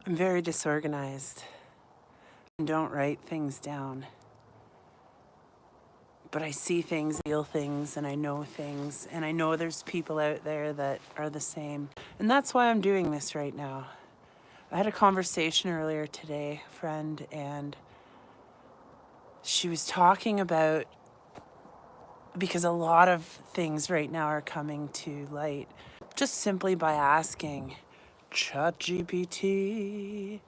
I'm very disorganized and don't write things down. But I see things, feel things, and I know things, and I know there's people out there that are the same. And that's why I'm doing this right now. I had a conversation earlier today, friend, and she was talking about, because a lot of things right now are coming to light, just simply by asking ChatGPT.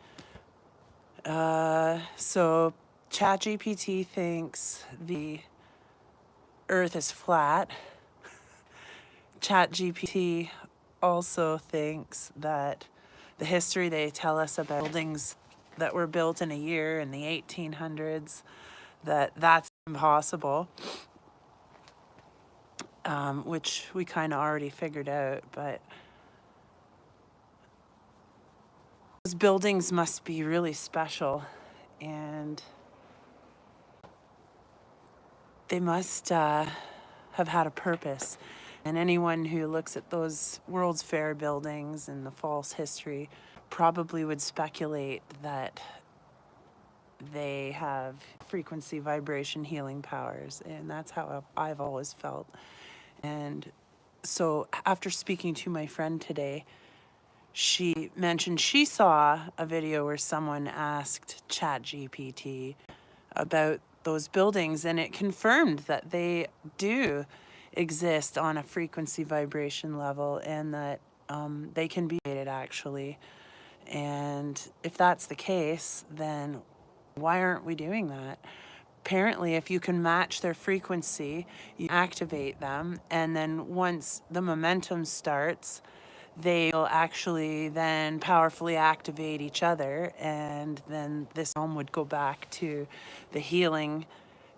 So ChatGPT thinks the Earth is flat. ChatGPT also thinks that the history they tell us about buildings that were built in a year in the 1800s, that's impossible, which we kind of already figured out. But those buildings must be really special, and they must have had a purpose. And anyone who looks at those World's Fair buildings and the false history probably would speculate that they have frequency, vibration, healing powers. And that's how I've always felt. And so after speaking to my friend today, she mentioned she saw a video where someone asked ChatGPT about those buildings, and it confirmed that they do exist on a frequency vibration level, and that they can be created actually. And if that's the case, then why aren't we doing that? Apparently, if you can match their frequency, you activate them, and then once the momentum starts, they'll actually then powerfully activate each other, and then this home would go back to the healing,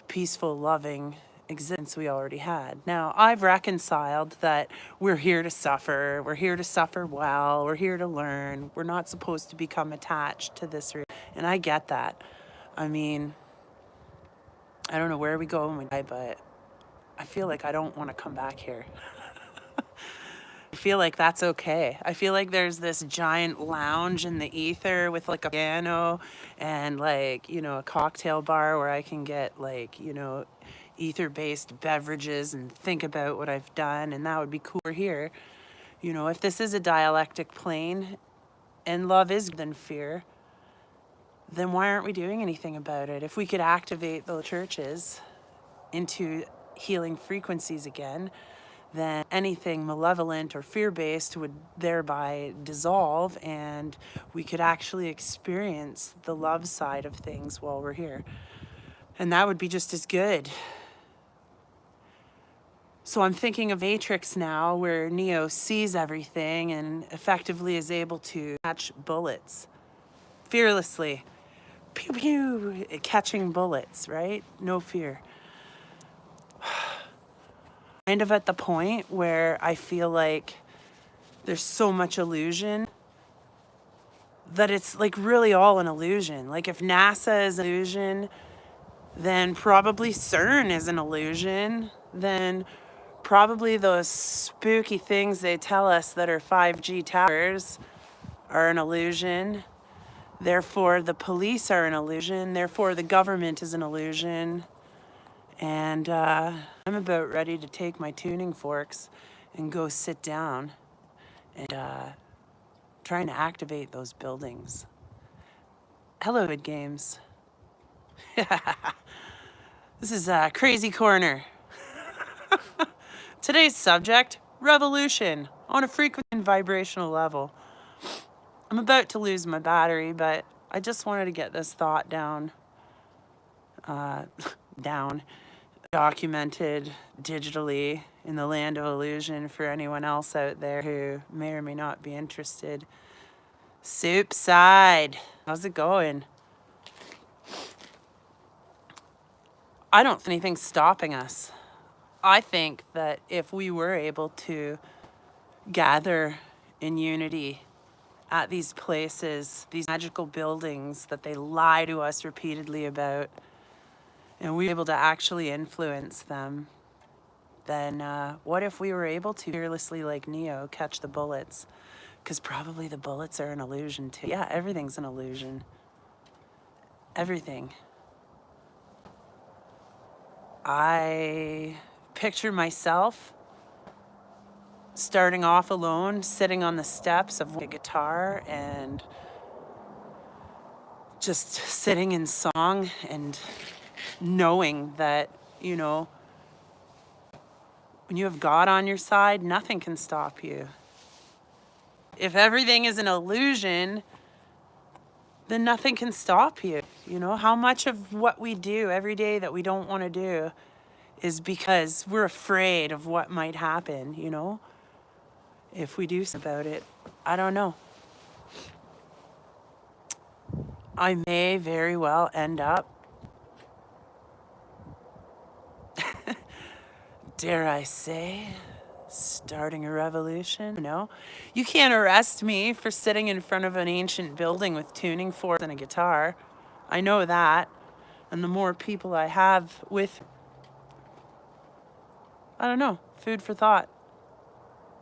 peaceful, loving existence we already had. Now, I've reconciled that we're here to suffer, well, we're here to learn, we're not supposed to become attached to this, and I get that. I mean, I don't know where we go when we die, but I feel like I don't want to come back here. I feel like that's okay. I feel like there's this giant lounge in the ether with like a piano and like, a cocktail bar where I can get like, ether-based beverages and think about what I've done, and that would be cool here. If this is a dialectic plane and love is than fear, then why aren't we doing anything about it? If we could activate the churches into healing frequencies again, then anything malevolent or fear-based would thereby dissolve, and we could actually experience the love side of things while we're here. And that would be just as good. So I'm thinking of Matrix now, where Neo sees everything and effectively is able to catch bullets fearlessly. Pew pew, catching bullets, right? No fear. Kind of at the point where I feel like there's so much illusion that it's like really all an illusion. Like if NASA is an illusion, then probably CERN is an illusion. Then probably those spooky things they tell us that are 5G towers are an illusion. Therefore, the police are an illusion. Therefore, the government is an illusion. And I'm about ready to take my tuning forks and go sit down and trying to activate those buildings. Hello, Vid Games. This is Crazy Corner. Today's subject, revolution on a frequency and vibrational level. I'm about to lose my battery, but I just wanted to get this thought down, documented digitally in the land of illusion for anyone else out there who may or may not be interested. Soupside, how's it going? I don't think anything's stopping us. I think that if we were able to gather in unity at these places, these magical buildings that they lie to us repeatedly about, and we were able to actually influence them, then what if we were able to fearlessly, like Neo, catch the bullets? Because probably the bullets are an illusion too. Yeah, everything's an illusion. Everything. I picture myself starting off alone, sitting on the steps of a guitar and just sitting in song and knowing that, you know, when you have God on your side, nothing can stop you. If everything is an illusion, then nothing can stop you. You know, how much of what we do every day that we don't want to do is because we're afraid of what might happen, you know? If we do something about it, I don't know. I may very well end up, dare I say, starting a revolution. No, you can't arrest me for sitting in front of an ancient building with tuning forks and a guitar. I know that. And the more people I have with, I don't know, food for thought.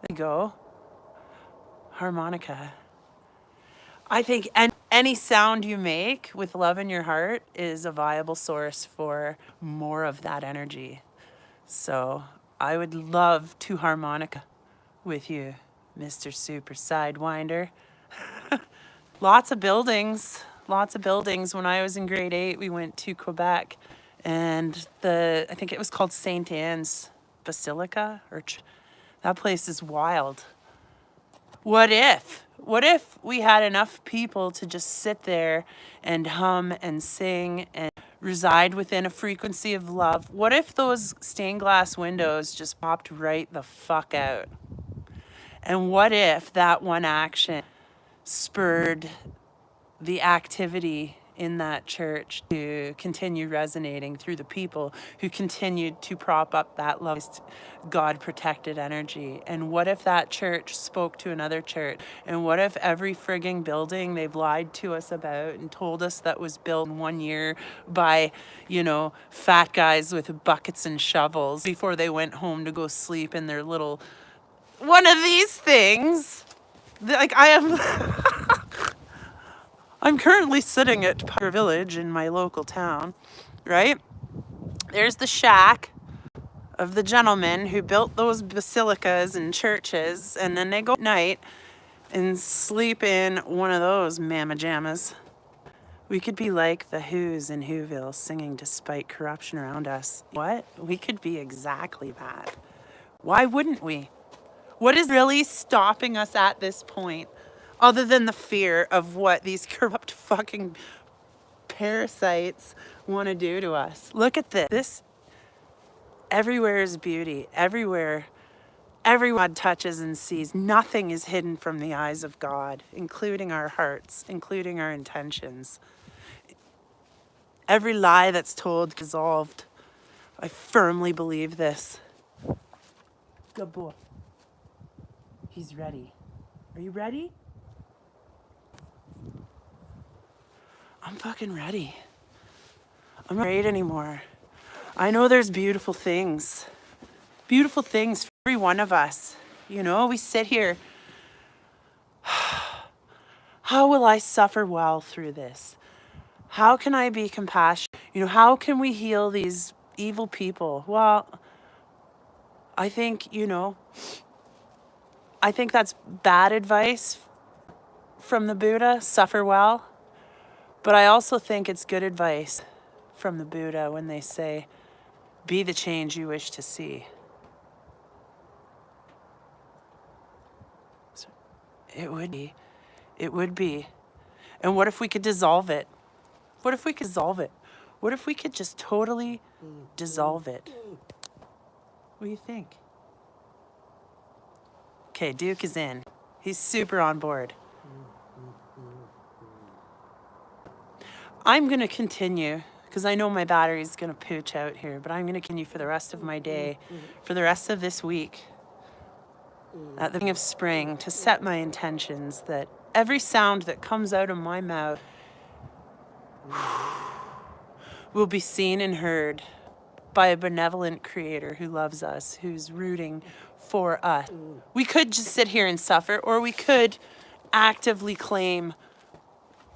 There you go. Harmonica. I think any sound you make with love in your heart is a viable source for more of that energy. So I would love to harmonica with you, Mr. Super Sidewinder. Lots of buildings. When I was in grade 8, we went to Quebec, and I think it was called St. Anne's Basilica, that place is wild. What if we had enough people to just sit there and hum and sing and reside within a frequency of love? What if those stained glass windows just popped right the fuck out? And what if that one action spurred the activity in that church to continue resonating through the people who continued to prop up that love, God-protected energy? And what if that church spoke to another church? And what if every frigging building they've lied to us about and told us that was built in 1 year by, you know, fat guys with buckets and shovels before they went home to go sleep in their little, one of these things, like I am... I'm currently sitting at Parker Village in my local town, right? There's the shack of the gentleman who built those basilicas and churches, and then they go at night and sleep in one of those mamma jammas. We could be like the Who's in Whoville singing despite corruption around us. What? We could be exactly that. Why wouldn't we? What is really stopping us at this point? Other than the fear of what these corrupt fucking parasites want to do to us. Look at this. Everywhere is beauty. Everywhere. Everyone touches and sees. Nothing is hidden from the eyes of God, including our hearts, including our intentions. Every lie that's told dissolved. I firmly believe this. Good boy. He's ready. Are you ready? I'm fucking ready. I'm not afraid anymore. I know there's beautiful things for every one of us. You know, we sit here. How will I suffer well through this? How can I be compassionate? You know, how can we heal these evil people? Well, I think, you know, I think that's bad advice from the Buddha, suffer well. But I also think it's good advice from the Buddha when they say, be the change you wish to see. So it would be. And what if we could dissolve it? What if we could just totally dissolve it? What do you think? Okay, Duke is in. He's super on board. I'm going to continue, because I know my battery's going to pooch out here, but I'm going to continue for the rest of my day, for the rest of this week, at the beginning of spring, to set my intentions that every sound that comes out of my mouth will be seen and heard by a benevolent creator who loves us, who's rooting for us. We could just sit here and suffer, or we could actively claim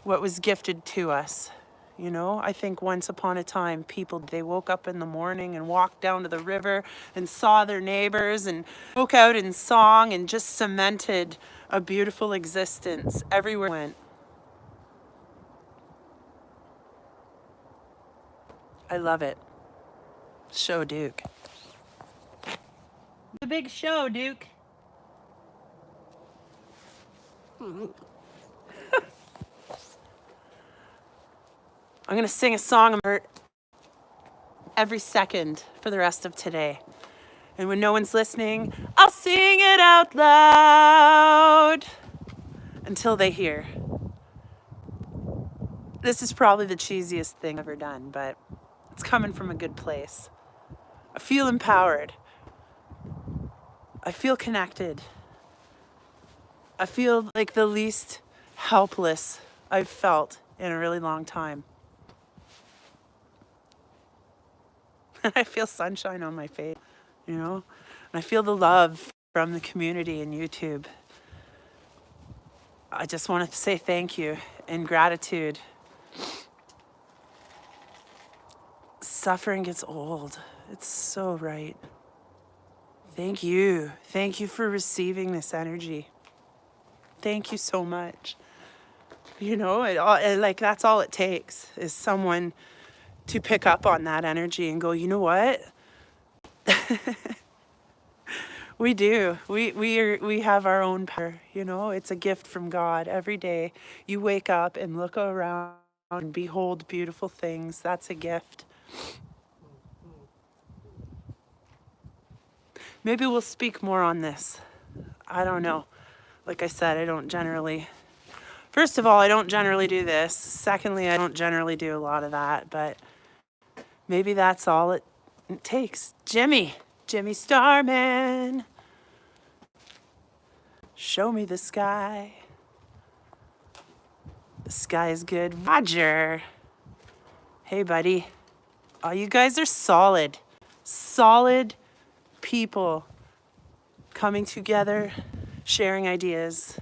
what was gifted to us. You know, I think once upon a time, people, they woke up in the morning and walked down to the river and saw their neighbors and broke out in song and just cemented a beautiful existence everywhere we went. I love it. Show Duke. The big show, Duke. I'm going to sing a song every second for the rest of today. And when no one's listening, I'll sing it out loud until they hear. This is probably the cheesiest thing I've ever done, but it's coming from a good place. I feel empowered. I feel connected. I feel like the least helpless I've felt in a really long time. I feel sunshine on my face, you know? And I feel the love from the community in YouTube. I just want to say thank you and gratitude. Suffering gets old. It's so right. Thank you. Thank you for receiving this energy. Thank you so much. You know, like that's all it takes is someone to pick up on that energy and go, you know what? We do. We have our own power, you know? It's a gift from God every day. You wake up and look around and behold beautiful things. That's a gift. Maybe we'll speak more on this. I don't know. Like I said, I don't generally... First of all, I don't generally do this. Secondly, I don't generally do a lot of that, but maybe that's all it takes. Jimmy Starman. Show me the sky. The sky is good. Roger. Hey, buddy. Oh, you guys are solid. Solid people coming together, sharing ideas.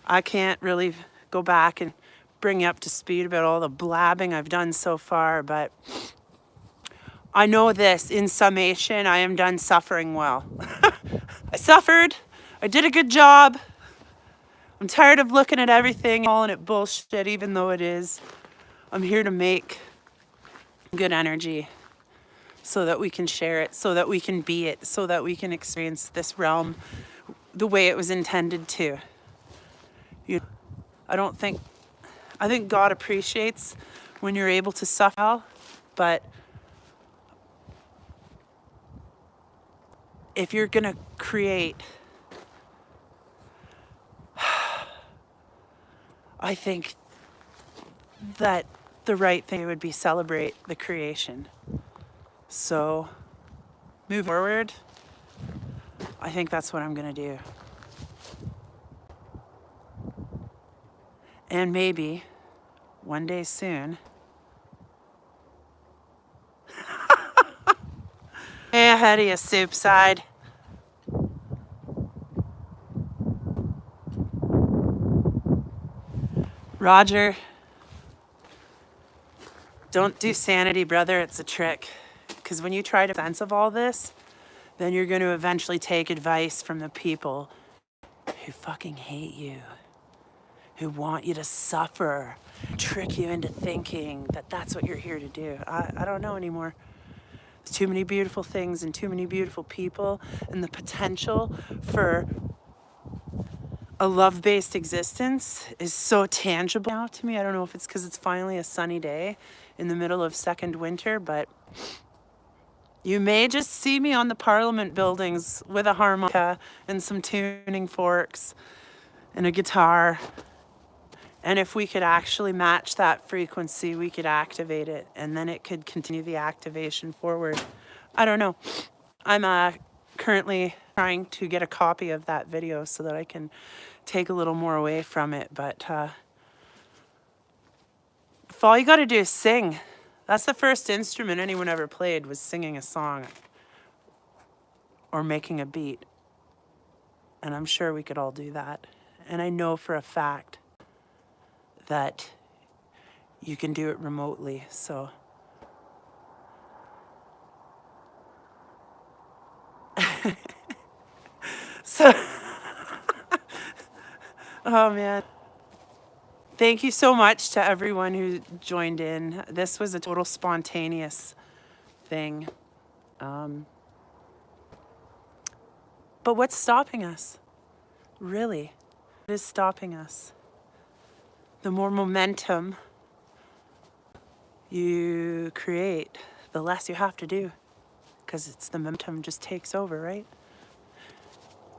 I can't really go back and bring you up to speed about all the blabbing I've done so far, but I know this, in summation, I am done suffering well. I suffered. I did a good job. I'm tired of looking at everything, calling it bullshit, even though it is. I'm here to make good energy so that we can share it, so that we can be it, so that we can experience this realm the way it was intended to. I think God appreciates when you're able to suffer, but if you're gonna create, I think that the right thing would be celebrate the creation. So, move forward. I think that's what I'm gonna do. And maybe one day soon. Hey, ahead of you, soup side. Roger, don't do sanity, brother. It's a trick. Because when you try to make sense of all this, then you're going to eventually take advice from the people who fucking hate you, who want you to suffer, trick you into thinking that that's what you're here to do. I don't know anymore. There's too many beautiful things and too many beautiful people, and the potential for a love-based existence is so tangible now to me. I don't know if it's because it's finally a sunny day in the middle of second winter, but you may just see me on the Parliament buildings with a harmonica and some tuning forks and a guitar. And if we could actually match that frequency, we could activate it, and then it could continue the activation forward. I don't know. I'm currently trying to get a copy of that video so that I can take a little more away from it. But if all you got to do is sing, that's the first instrument anyone ever played, was singing a song or making a beat. And I'm sure we could all do that. And I know for a fact that you can do it remotely. So so oh man. Thank you so much to everyone who joined in. This was a total spontaneous thing. But what's stopping us? Really? What is stopping us? The more momentum you create, the less you have to do. Because it's the momentum just takes over, right?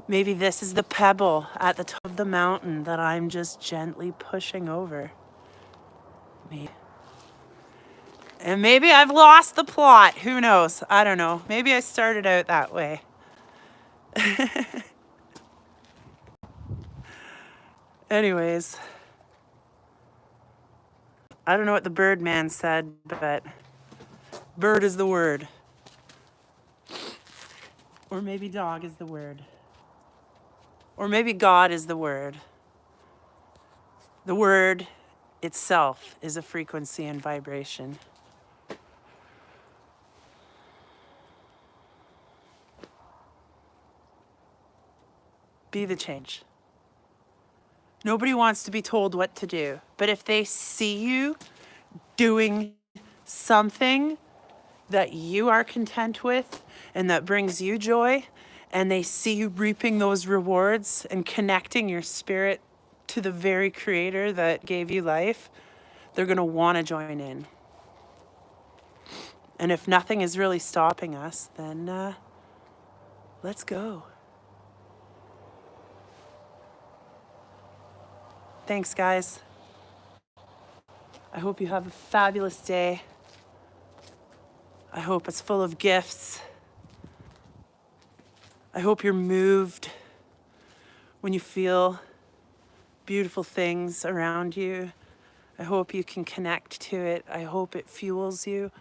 Maybe this is the pebble at the top of the mountain that I'm just gently pushing over. Maybe. And maybe I've lost the plot. Who knows? I don't know. Maybe I started out that way. Anyways, I don't know what the Birdman said, but bird is the word. Or maybe dog is the word. Or maybe God is the word. The word itself is a frequency and vibration. Be the change. Nobody wants to be told what to do. But if they see you doing something that you are content with and that brings you joy, and they see you reaping those rewards and connecting your spirit to the very creator that gave you life, they're going to want to join in. And if nothing is really stopping us, then let's go. Thanks, guys. I hope you have a fabulous day. I hope it's full of gifts. I hope you're moved when you feel beautiful things around you. I hope you can connect to it. I hope it fuels you.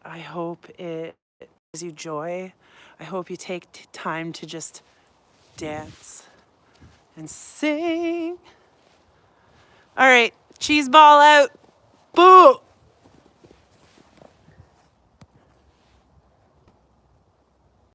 I hope it gives you joy. I hope you take time to just dance and sing. All right, cheese ball out. Boo!